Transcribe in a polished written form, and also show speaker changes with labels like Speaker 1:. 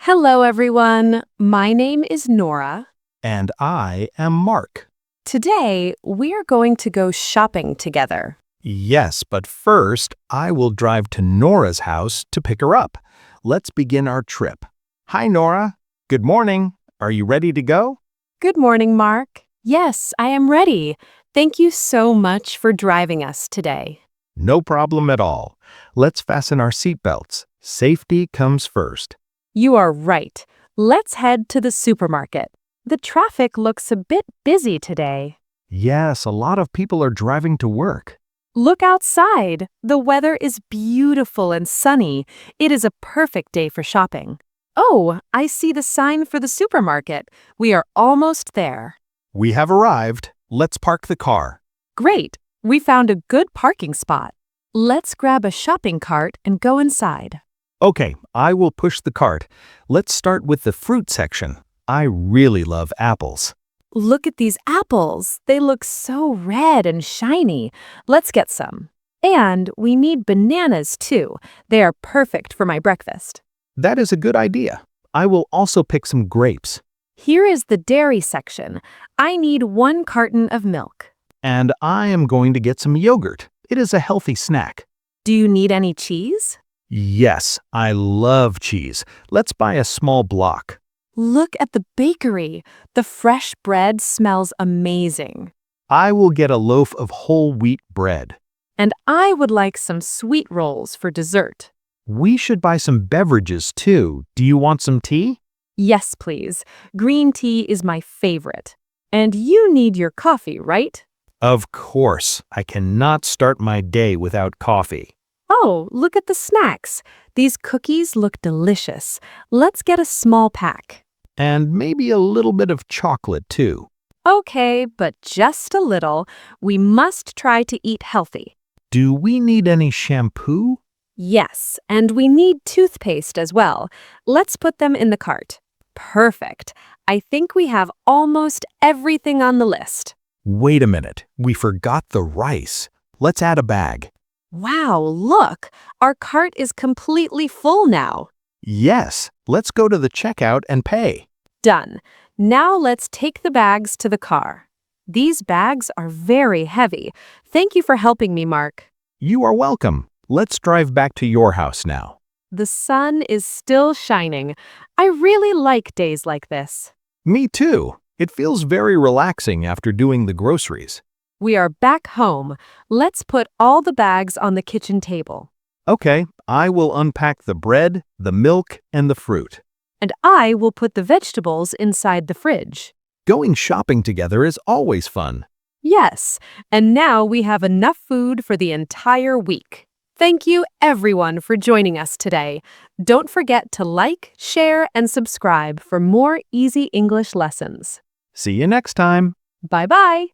Speaker 1: Hello, everyone. My name is Nora.
Speaker 2: And I am Mark.
Speaker 1: Today, we're going to go shopping together.
Speaker 2: Yes, but first, I will drive to Nora's house to pick her up. Let's begin our trip. Hi, Nora. Good morning. Are you ready to go?
Speaker 1: Good morning, Mark. Yes, I am ready. Thank you so much for driving us today.
Speaker 2: No problem at all. Let's fasten our seatbelts. Safety comes first.
Speaker 1: You are right. Let's head to the supermarket. The traffic looks a bit busy today.
Speaker 2: Yes, a lot of people are driving to work.
Speaker 1: Look outside. The weather is beautiful and sunny. It is a perfect day for shopping. Oh, I see the sign for the supermarket. We are almost there.
Speaker 2: We have arrived. Let's park the car.
Speaker 1: Great. We found a good parking spot. Let's grab a shopping cart and go inside.
Speaker 2: Okay, I will push the cart. Let's start with the fruit section. I really love apples.
Speaker 1: Look at these apples. They look so red and shiny. Let's get some. And we need bananas too. They are perfect for my breakfast.
Speaker 2: That is a good idea. I will also pick some grapes.
Speaker 1: Here is the dairy section. I need 1 carton of milk.
Speaker 2: And I am going to get some yogurt. It is a healthy snack.
Speaker 1: Do you need any cheese?
Speaker 2: Yes, I love cheese. Let's buy a small block.
Speaker 1: Look at the bakery. The fresh bread smells amazing.
Speaker 2: I will get a loaf of whole wheat bread.
Speaker 1: And I would like some sweet rolls for dessert.
Speaker 2: We should buy some beverages too. Do you want some tea?
Speaker 1: Yes, please. Green tea is my favorite. And you need your coffee, right?
Speaker 2: Of course. I cannot start my day without coffee.
Speaker 1: Oh, look at the snacks. These cookies look delicious. Let's get a small pack.
Speaker 2: And maybe a little bit of chocolate too.
Speaker 1: Okay, but just a little. We must try to eat healthy.
Speaker 2: Do we need any shampoo?
Speaker 1: Yes, and we need toothpaste as well. Let's put them in the cart. Perfect. I think we have almost everything on the list.
Speaker 2: Wait a minute. We forgot the rice. Let's add a bag.
Speaker 1: Wow, look. Our cart is completely full now.
Speaker 2: Yes, let's go to the checkout and pay.
Speaker 1: Done. Now let's take the bags to the car. These bags are very heavy. Thank you for helping me, Mark.
Speaker 2: You are welcome. Let's drive back to your house now.
Speaker 1: The sun is still shining. I really like days like this.
Speaker 2: Me too. It feels very relaxing after doing the groceries.
Speaker 1: We are back home. Let's put all the bags on the kitchen table.
Speaker 2: Okay, I will unpack the bread, the milk, and the fruit.
Speaker 1: And I will put the vegetables inside the fridge.
Speaker 2: Going shopping together is always fun.
Speaker 1: Yes, and now we have enough food for the entire week. Thank you, everyone, for joining us today. Don't forget to like, share, and subscribe for more easy English lessons.
Speaker 2: See you next time.
Speaker 1: Bye-bye.